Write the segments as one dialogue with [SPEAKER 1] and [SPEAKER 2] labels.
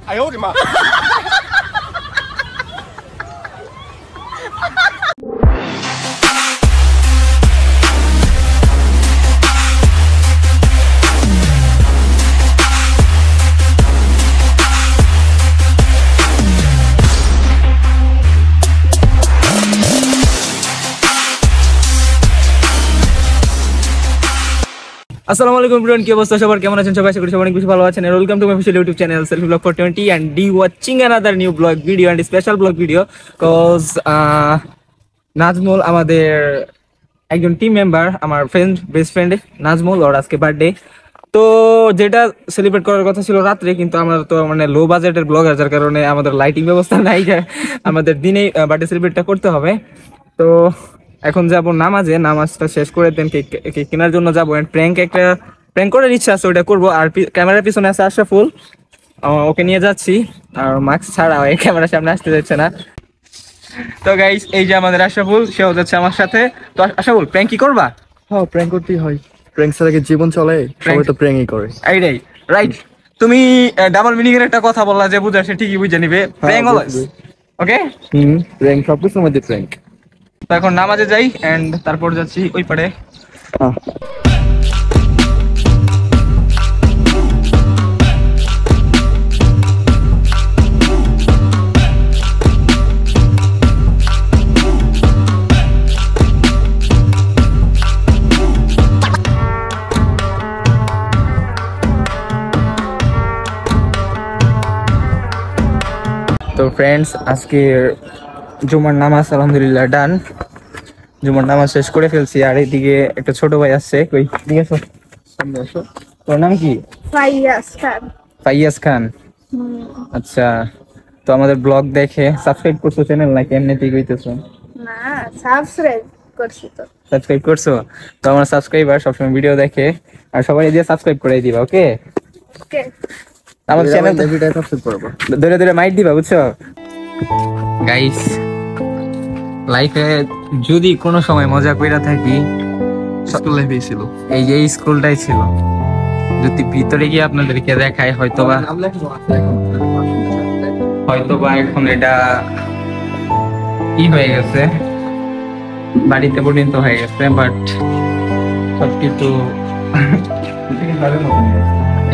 [SPEAKER 1] 哎呦我的妈！
[SPEAKER 2] আসসালামু আলাইকুম এভরিওয়ান, কি অবস্থা সবার, কেমন আছেন সবাই? আশা করি সবাই অনেক বেশি ভালো আছেন। And welcome to my official YouTube channel selfie vlog 420 and the watching another new vlog video and special vlog video cause Nazmul আমাদের একজন টিম মেম্বার, আমার ফ্রেন্ড, বেস্ট ফ্রেন্ড নাজমুল, ওর আজকে বার্থডে। তো যেটা সেলিব্রেট করার কথা ছিল রাত্রে, কিন্তু আমরা তো মানে লো বাজেটের ব্লগার, যার কারণে আমাদের লাইটিং ব্যবস্থা নাই, যে আমাদের দিনেই বার্থডে সেলিব্রেটটা করতে হবে। তো এখন যাব নামাজে, নামাজটা শেষ করে দেন কেক কেনার জন্য যাবো। এন্ড প্র্যাঙ্ক করার ইচ্ছা আছে, ওটা করবো। আর ক্যামেরার পিছনে আছে আশরাফুল, ওকে নিয়ে যাচ্ছি। আর মাস্ক ছাড়া এই ক্যামেরার সামনে আসতে যাচ্ছে না। তো গাইস, এই যে আমাদের আশরাফুল, সেও যাচ্ছে আমার সাথে। তো আশরাফুল, প্র্যাঙ্ক কি করবা?
[SPEAKER 3] হ্যাঁ, প্র্যাঙ্ক করতেই হয়। প্র্যাঙ্ক ছাড়া কি জীবন চলে? সবাই তো প্র্যাঙ্কই করে।
[SPEAKER 2] এইটাই রাইট। তুমি ডাবল মিনিং এর একটা কথা বললা, যে বুঝা সে ঠিকই বুঝে নিবে। প্র্যাঙ্ক অলওয়েজ ওকে।
[SPEAKER 3] প্র্যাঙ্ক সবকিছুর মধ্যে প্র্যাঙ্ক।
[SPEAKER 2] তো এখন নামাজে যাই এন্ড তারপর যাচ্ছি ওই পারে। তো ফ্রেন্ডস, আজকে জুমার নামাজ আলহামদুলিল্লাহ ডান। জুমার নামাজ শেষ করে ফেলছি। আর এইদিকে একটা ছোট ভাই আসছে। কই ঠিক আছে? সামনে আসো। তোর নাম কি?
[SPEAKER 4] ফাইয়াজ খান।
[SPEAKER 2] ফাইয়াজ খান, আচ্ছা। তো আমাদের ব্লগ দেখে সাবস্ক্রাইব করছো চ্যানেল, নাকি এমনিতেই কইতেছো?
[SPEAKER 4] না, সাবস্ক্রাইব করছি তো।
[SPEAKER 2] সাবস্ক্রাইব করছো? তো আমার সাবস্ক্রাইবার সবসময় ভিডিও দেখে, আর সবাই দিয়ে সাবস্ক্রাইব করে দিবা ওকে।
[SPEAKER 4] ওকে,
[SPEAKER 2] আমার চ্যানেল
[SPEAKER 3] ভিডিও সাবস্ক্রাইব করব।
[SPEAKER 2] ধরে ধরে মাইট দিবা, বুঝছো গাইস? লাইফে যদি কোনো সময় মজা কইরা থাকি,
[SPEAKER 3] স্কুল লাইফেই ছিল।
[SPEAKER 2] এই যে স্কুলটাই ছিল। যদি ভিতরে গিয়ে আপনাদেরকে দেখায়, হয়তোবা এখন এটা কি হয়ে গেছে, বাড়িতে পরিণত হয়ে গেছে। বাট সবকিছু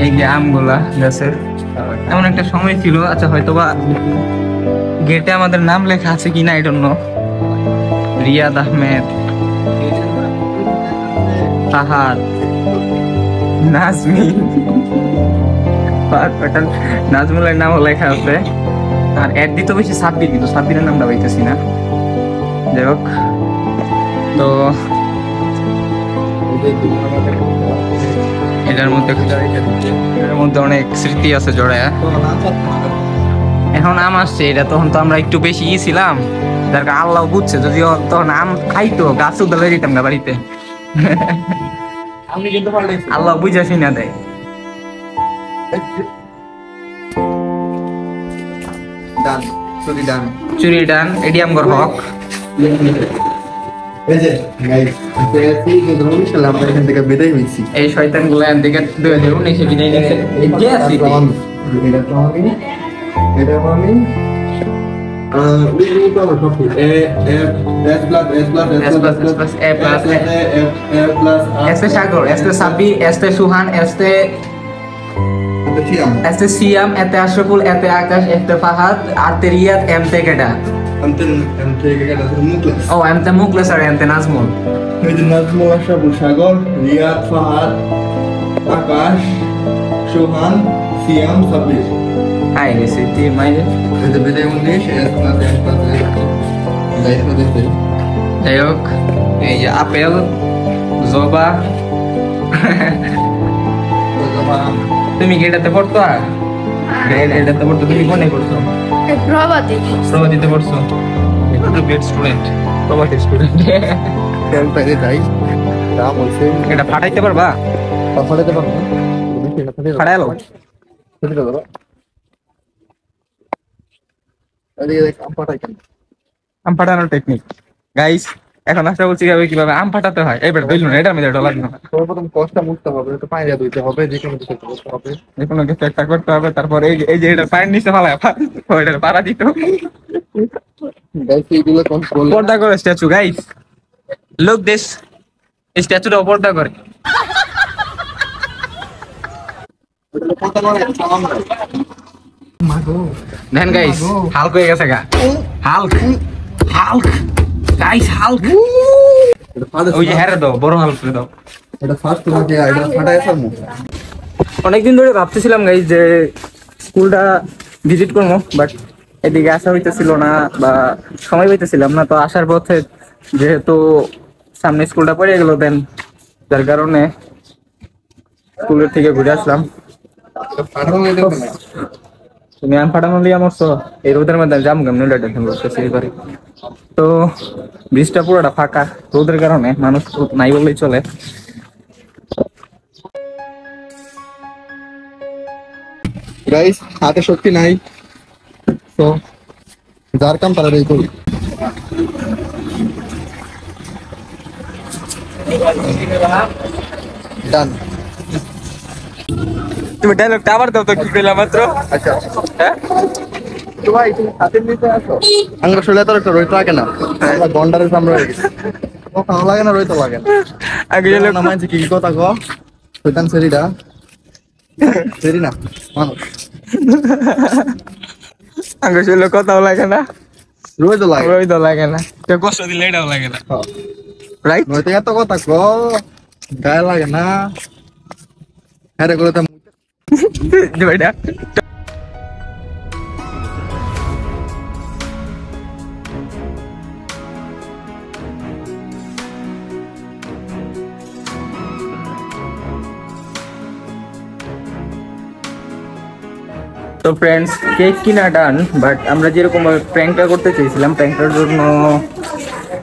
[SPEAKER 2] এই যে আমগুলা গাছের, এমন একটা সময় ছিল। আচ্ছা, হয়তোবা গেটে আমাদের নাম লেখা আছে কিনা, এই জন্য রিয়াদ আহমেদ, ফাহাদ, নাজমিন, নাজমুলের নামও লেখা আছে। আর এর দিতে বেশি সাব্বির, কিন্তু সাব্বিরের নামটা পাইতেছি না। যাই হোক, তো এটার মধ্যে অনেক স্মৃতি আছে জড়ায়। এখন আম আসছে, এটা তখন তো আমরা একটু বেশি ছিলাম, যার কারণে আল্লাহ বুঝছে। যদিও তখন আম খাইতো, গাছ উদ্ধার দিতাম না বাড়িতে। আল্লাহ বুঝা শুনা দেয়। চুরি ডান, এডি আমগর হক। এই শয়তান গুলো এখান থেকে 2019 বিদায় নিয়েছে। সাগর, সাব্বি, সুহান, সিয়াম, আশরাফুল, আকাশ, ফাহাদ, রিয়াদ, কেডা? ও মুখলেস আর নাজমুল।
[SPEAKER 3] নাজমুল, আশরাফুল, সাগর, রিয়াদ, ফাহাদ, আকাশ, সোহান, সিয়াম, সাব্বির।
[SPEAKER 2] হাই রেসিপি মাইরে
[SPEAKER 3] বিদায় 19
[SPEAKER 2] যাই হোক, এই যে আপেল, জবা। তুমি কি এটাতে পড়তো? আর এটাতে পড়তো? তুমি কোনে পড়ছো? প্রভাতিতে পড়ছো? এটা তো বেড স্টুডেন্ট, প্রভাতি স্টুডেন্ট। এটা ফাটাইতে পারবা? ফাটাইলো আম ফাটানোর টেকনিক গাইস। এখন আশা বলছি কিভাবে আম ফাটাতে হয়, এবার বুঝলো না, এটার মধ্যে ডলার না,
[SPEAKER 3] সর্বপ্রথম কষ্টটা মুছতে হবে, তো পানি দিয়ে ধুইতে হবে, যে কোনো কিছু করতে হবে।
[SPEAKER 2] যে কোনো কিছু একটা করতে হবে। তারপর এই যে এটা পায়ের নিচে ফালায় ওইটা পাড়া দিত,
[SPEAKER 3] গাইস এইগুলো কন্ট্রোল
[SPEAKER 2] পর্দা করে স্ট্যাচু। গাইস লোক দেশ স্ট্যাচুটা পর্দা করে। দেন গাইস হাল্ক হয়ে গেছে গা, হাল্ক হাল্ক গাইস হাল্ক। ওই যে হ্যাঁ দাও, বড় হাল্ক দাও।
[SPEAKER 3] এটা ফার্স্ট তোমাকে এটা ফাটাই ফেলমু।
[SPEAKER 2] অনেকদিন ধরে ভাবতেছিলাম গাইস যে স্কুলটা ভিজিট করবো, বাট এদিকে আসা হইতেছিল না বা সময় পাইতেছিলাম না। তো আসার পথে যেহেতু সামনে স্কুলটা পড়ে গেল, দেন যার কারণে স্কুলের থেকে ঘুরে আসলাম।
[SPEAKER 3] ফাটানো হয়ে যাবে না।
[SPEAKER 2] তুমি আম ফাটানো দিয়ে আমার তো এই রোদের মধ্যে জাম কেমন টেনশন করতেছি এবারে। তো ব্রিজটা পুরোটা ফাঁকা রোদের কারণে, মানুষ নাই বললেই চলে।
[SPEAKER 3] গাইস হাতে শক্তি নাই, তো যার কাম তারা এই করি। ডান।
[SPEAKER 2] তুমি ডায়লগটা আবার দাও তো, কি কইলা মাত্র?
[SPEAKER 3] আচ্ছা
[SPEAKER 2] হ্যাঁ
[SPEAKER 3] তো ভাই তুমি হাতের নিচে আসো। আঙ্গুর শরীরে তো একটা রইতো লাগে না, আমরা গন্ডারের সামনে হয়ে গেছি। ও ভালো লাগে না, রইতো লাগে না।
[SPEAKER 2] আগে লোক
[SPEAKER 3] না মানছি কি কথা কো, শয়তান সেরিডা সেরি না মানুষ,
[SPEAKER 2] আগে ছিল কথাও লাগে না,
[SPEAKER 3] রইতো লাগে।
[SPEAKER 2] ওই তো লাগে না, তো কষ্ট দিলে এটাও লাগে না, রাইট?
[SPEAKER 3] নয়তো এত কথা কো গায়ে লাগে না। হ্যাঁ রে করে তো
[SPEAKER 2] ভাইটা তো ফ্রেন্ডস কেক কিনা ডান, বাট আমরা যেরকম প্র্যাঙ্কটা করতে চেয়েছিলাম, প্র্যাঙ্কটার জন্য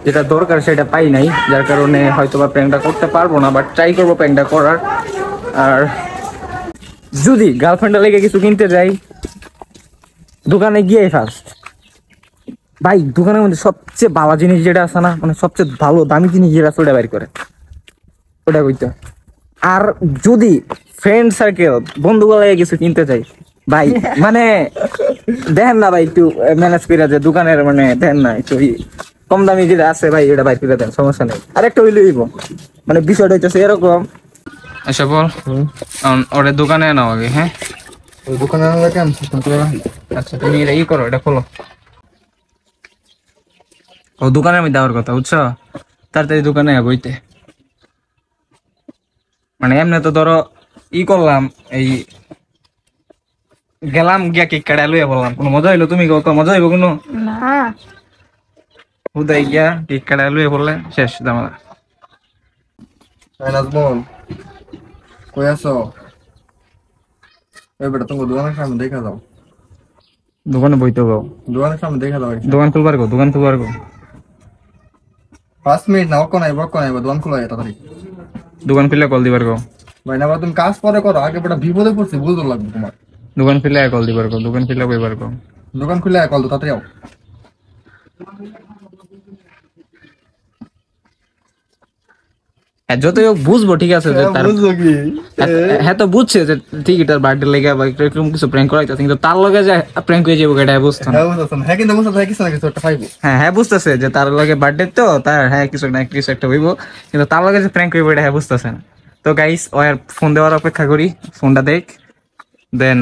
[SPEAKER 2] যেটা দরকার সেটা পাই নাই, যার কারণে হয়তো বা প্র্যাঙ্কটা করতে পারবো না, বাট ট্রাই করবো প্র্যাঙ্কটা করার। আর যদি গার্লফ্রেন্ডটা লেগে কিছু কিনতে যাই, দোকানে গিয়ে ফার্স্ট ভাই দোকানের মধ্যে সবচেয়ে ভালো জিনিস যেটা আছে না, মানে সবচেয়ে ভালো দামি জিনিস যেটা আছে ওটা বাইর করে, ওটা কইতে। আর যদি ফ্রেন্ড সার্কেল বন্ধুগুলো কিছু কিনতে চাই ভাই, মানে দেখেন না ভাই একটু ম্যানেজ করে, যে দোকানের মানে দেখেন না একটু কম দামি যেটা আছে ভাই এটা বাইর করে দেন, সমস্যা নেই। আর একটা হইলে হইব, মানে বিষয়টা হইতেছে এরকম। আচ্ছা বল, ওরে দোকানে নাও আগে। হ্যাঁ
[SPEAKER 3] ওই দোকানে লাগে আমি সিস্টেম করে রাখি।
[SPEAKER 2] আচ্ছা তুমি এটা করো, এটা খোলো। ও দোকানের মধ্যে যাওয়ার কথা, বুঝছো? তাড়াতাড়ি দোকানে বইতে, মানে এমনি তো ধরো করলাম, এই গেলাম গিয়া কেক কাটা লইয়া বললাম, কোনো মজা হইলো? তুমি কত মজা হইব কোনো?
[SPEAKER 4] না
[SPEAKER 2] হুদাই গিয়া কেক কাটা লইয়া বললে শেষ জামালা।
[SPEAKER 3] নাজমুল কই আছো? এই বেটা তুমি দোকানের সামনে দেখা যাও,
[SPEAKER 2] দোকানে বইতে গো,
[SPEAKER 3] দোকানের সামনে দেখা যাও।
[SPEAKER 2] দোকান খুলবার গো, দোকান খুলবার গো।
[SPEAKER 3] 5 মিনিট না, ওকো নাই দোকান খোলা তাড়াতাড়ি।
[SPEAKER 2] দোকান খুললে কল দিবার গো।
[SPEAKER 3] ভাই না তুমি কাজ পরে করো, আগে বেটা বিপদে পড়ছি, বুঝতে লাগবে তোমার।
[SPEAKER 2] দোকান খুললে কল দিবার গো, দোকান খুললে কইবার গো।
[SPEAKER 3] দোকান খুলে কল তো তাড়াতাড়ি আও।
[SPEAKER 2] হ্যাঁ যতই হোক বুঝবো, ঠিক আছে যে তার,
[SPEAKER 3] বুঝছো কি?
[SPEAKER 2] হ্যাঁ তো বুঝছে যে ঠিক এটার বার্থডে লেগে বা এরকম কিছু প্র্যাঙ্ক করাইতেছে, কিন্তু তার লগে যে প্র্যাঙ্ক হয়ে যাবো এটা বুঝতো না।
[SPEAKER 3] হ্যাঁ বুঝছো না, হ্যাঁ কিন্তু বুঝছো তাই কিছু না কিছু একটা পাইবো।
[SPEAKER 2] হ্যাঁ হ্যাঁ বুঝতেছে যে তার লগে বার্থডে, তো তার হ্যাঁ কিছু না কিছু একটা হইব, কিন্তু তার লগে যে প্র্যাঙ্ক হইব এটা হ্যাঁ বুঝতেছে না। তো গাইস ওর ফোন দেওয়ার অপেক্ষা করি, ফোনটা দেখ, দেন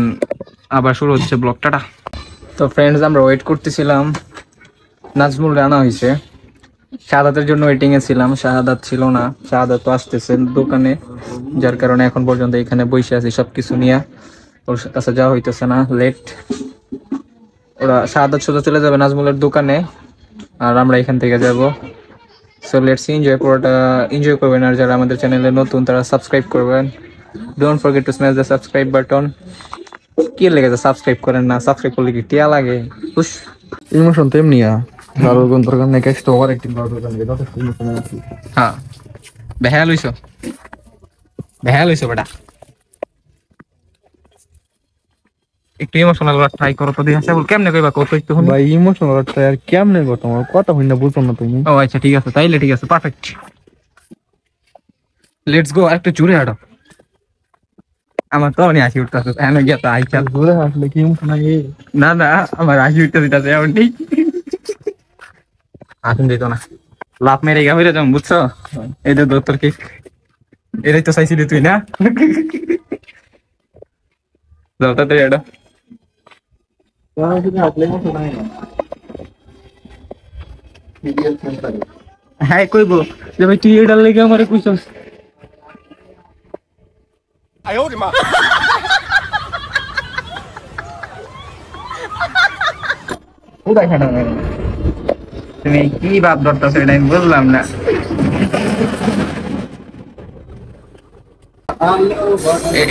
[SPEAKER 2] আবার শুরু হচ্ছে ব্লগটা। তো ফ্রেন্ডস আমরা ওয়েট করতেছিলাম, নাজমুল রানা হয়েছে, শাহাদাতের জন্য ওয়েটিং এ ছিলাম, শাহাদাত ছিল না, শাহাদাত তো আসতেছে দোকানে, যার কারণে এখন পর্যন্ত এখানে বসে আছি সবকিছু নিয়ে, ওর কাছে যাওয়া হইতেছে না, লেট। ওরা শাহাদাত সোজা চলে যাবে নাজমুলের দোকানে, আর আমরা এখান থেকে যাব। সো লেটস এনজয়, পুরোটা এনজয় করবেন। আর যারা আমাদের চ্যানেলে নতুন তারা সাবস্ক্রাইব করবেন, don't forget to smash the subscribe button. কি লেগেছে সাবস্ক্রাইব করেন না? সাবস্ক্রাইব করলে কি টিয়া লাগে? খুশ
[SPEAKER 3] ইমোশন তেমনি ভালো কোন দরকার নেই, কাজ তো ওভার অ্যাক্টিং করার দরকার নেই, যথেষ্ট ইমোশন আছে।
[SPEAKER 2] হ্যাঁ বেহাল হইছো, বেহাল হইছো বেটা। একটু ইমোশনাল ট্রাই করো তো দেখি বল কেমনে কইবা কত একটু শুনি।
[SPEAKER 3] ভাই ইমোশনাল আর কেমনে গো তোমার কথা হই না বুঝো না তুমি।
[SPEAKER 2] ও আচ্ছা ঠিক আছে তাইলে ঠিক আছে পারফেক্ট লেটস গো আরেকটু জোরে হাঁটো আমার তো অনেক হাসি উঠতেছে এনে গিয়া তো আইসা
[SPEAKER 3] জোরে হাসলে কি ইমোশনাল
[SPEAKER 2] না না আমার হাসি উঠতেছে এমন নেই আসুন দিত না লাভ মেরে গা হইরে যাম বুঝছো এই যে দত্তর কি এটাই তো চাইছিলি তুই না যাও তাড়াতাড়ি হাঁটো হ্যাঁ কইবো যে ভাই তুই এটার লেগে আমারে কইছস কোথায় খাটা তুমি কি ভাব ধরতেছ এটা আমি বুঝলাম না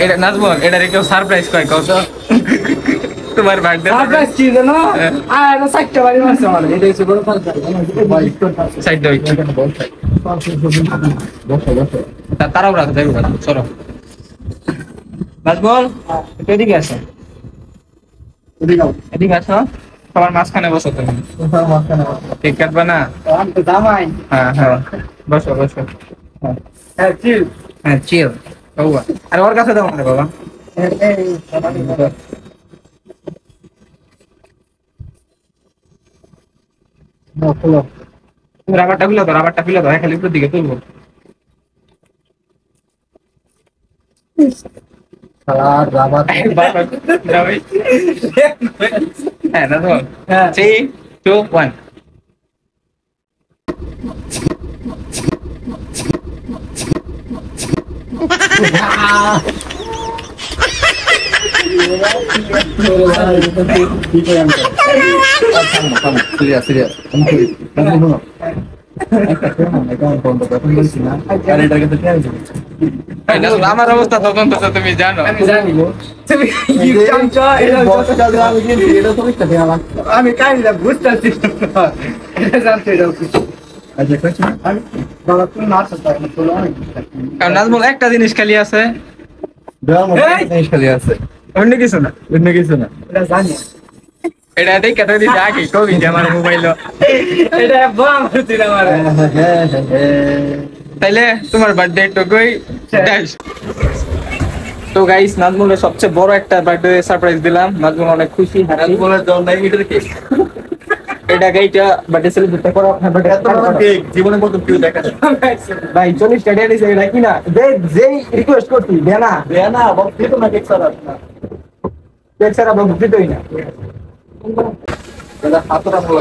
[SPEAKER 2] এটা নাচবো এটা কেউ সারপ্রাইজ কয় কত তোমার বার্থডে
[SPEAKER 1] সারপ্রাইজ কি জানো আর সাইটটা বাড়ি মারছে আমার এটা হচ্ছে বড়
[SPEAKER 2] সাইড দাও তারাও রাখ যাইবো চলো নাচবল একটু এদিকে আসো এদিকে আসো সবার মাঝখানে বসো তুমি ঠিক কাটবা না
[SPEAKER 1] জামাই
[SPEAKER 2] হ্যাঁ হ্যাঁ বসো বসো
[SPEAKER 1] হ্যাঁ চিল
[SPEAKER 2] হ্যাঁ চিল বাবা আর ওর কাছে দাও না বাবা রাবারটা খুলে দাও খালি উপর দিকে তুলবো হ্যাঁ না তো 3, 2, 1 আমার অবস্থা তদন্ত তুমি জানো
[SPEAKER 1] আমি জানি তুমি কি জানছো আমি কাইলা বুঝতেছি এটা জানতে দাও
[SPEAKER 2] কারণ নাজমুল একটা জিনিস খালি আছে অন্য কিছু না
[SPEAKER 1] এটা জানি
[SPEAKER 2] এটা দেখে তো দিতে আগে কবি যে আমার মোবাইল
[SPEAKER 1] এটা বাম হচ্ছে আমার
[SPEAKER 2] তাইলে তোমার বার্থডে তো কই তো গাইস নাজমুলের সবচেয়ে বড় একটা বার্থডে সারপ্রাইজ দিলাম নাজমুল অনেক খুশি নাজমুলের জন্য নাই এটার কেক এটা গাইটা বার্থডে সেলিব্রেট করা কেক জীবনে প্রথম কেউ দেখা ভাই 40 টাকা দিছে এটা কি না যেই রিকোয়েস্ট করতি দেনা বল দিত না কেক ছাড়া বল দিতই না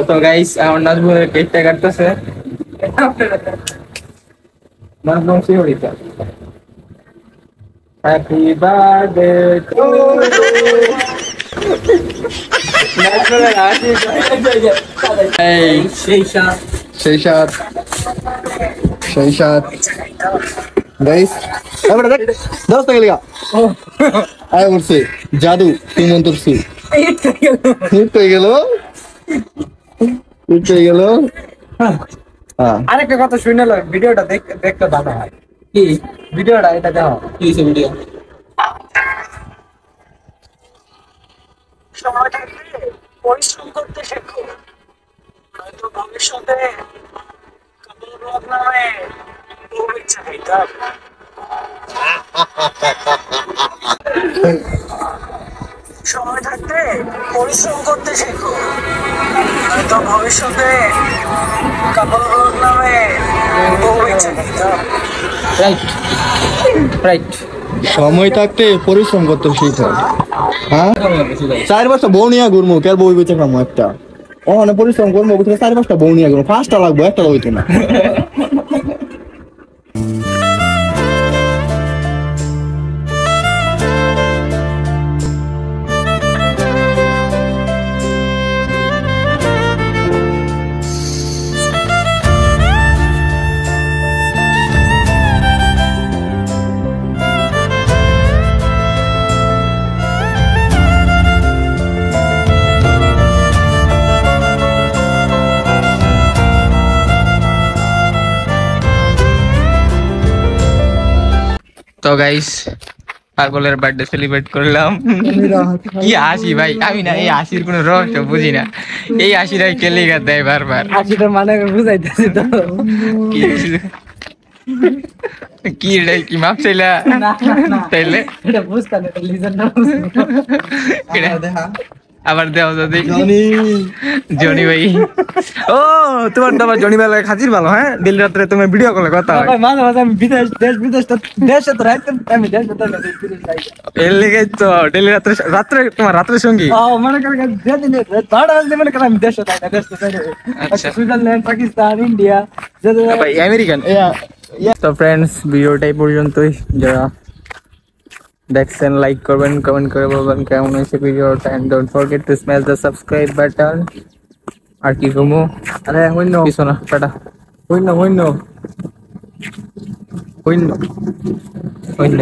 [SPEAKER 2] তো গাইস আমার নাজমুলের কেকটা কাটতেছে নাজমুল সিওরিটা হ্যাপি বার্থডে টু নাজমুলের হাসি এই
[SPEAKER 3] সেই সাত গাইস এবারে দেখ দোস্ত গেল আয় বলছে জাদু তুই মন্তরছি হিট হয়ে গেল হ্যাঁ
[SPEAKER 1] আরেকটা কথা শুনে লো ভিডিওটা দেখতে ভালো হয় কি ভিডিওটা এটা দেখো
[SPEAKER 2] কি ভিডিও
[SPEAKER 1] সময়টাকে পরিশ্রম করতে শেখো হয়তো ভবিষ্যতে কাপল ব্লগ নামে খুব ইচ্ছা হইতাম সময় থাকতে পরিশ্রম করতে শেখো হয়তো ভবিষ্যতে কাপল ব্লগ নামে খুব ইচ্ছা হইতাম
[SPEAKER 2] রাইট
[SPEAKER 3] সময় থাকতে পরিশ্রম করতে শিখো হ্যাঁ 4 বছর বউ নিয়ে ঘুরবো কে বই বেঁচে খামো একটা ওখানে পরিশ্রম করবো 4-5টা বউ নিয়ে ঘুরবো 5টা লাগবো একটা হইতো না
[SPEAKER 2] তো গাইস পাগলের বার্থডে সেলিব্রেট করলাম। কি হাসি ভাই, আমি না এই হাসির কোনো রহস্য বুঝি না, এই হাসিটাই কেলিগা দেয় বারবার।
[SPEAKER 1] হাসিটা মানে বুঝাইতেছি তো।
[SPEAKER 2] কি রে, কি মাপ চাইলা তাইলে
[SPEAKER 1] এটা বুঝতাম না, লিজেন্ডার
[SPEAKER 2] এটা আবার দেওয়া যদি
[SPEAKER 3] জনি
[SPEAKER 2] জনি ভাই। ও তোমার তো আবার জনি ভাই খাতির ভালো। হ্যাঁ, দিল রাত্রে তুমি ভিডিও কলে কথা হয়।
[SPEAKER 1] ভাই মাঝে মাঝে আমি বিদেশ দেশ বিদেশ তো দেশে তো রাইতে আমি দেশ তো না দেশ বিদেশ যাই।
[SPEAKER 2] এর লেগে তো ডেলি রাত্রে রাত্রে তোমার রাত্রে সঙ্গী।
[SPEAKER 1] মনে করেন যে দিনে বারো বাজলে মনে করেন আমি দেশে যাই না, দেশ তো যাই না।
[SPEAKER 2] আচ্ছা।
[SPEAKER 1] সুইজারল্যান্ড, পাকিস্তান, ইন্ডিয়া যে
[SPEAKER 2] ভাই আমেরিকান। তো ফ্রেন্ডস, ভিডিওটা এই পর্যন্তই। যারা দেখছেন লাইক করবেন, কমেন্ট করে বলবেন কেমন হয়েছে ভিডিওটা, and don't forget to smash the subscribe button. আর কি কমো,
[SPEAKER 3] আরে হইনো
[SPEAKER 2] কিছু না, টাটা।
[SPEAKER 3] হইনো হইনো
[SPEAKER 2] হইন হইন।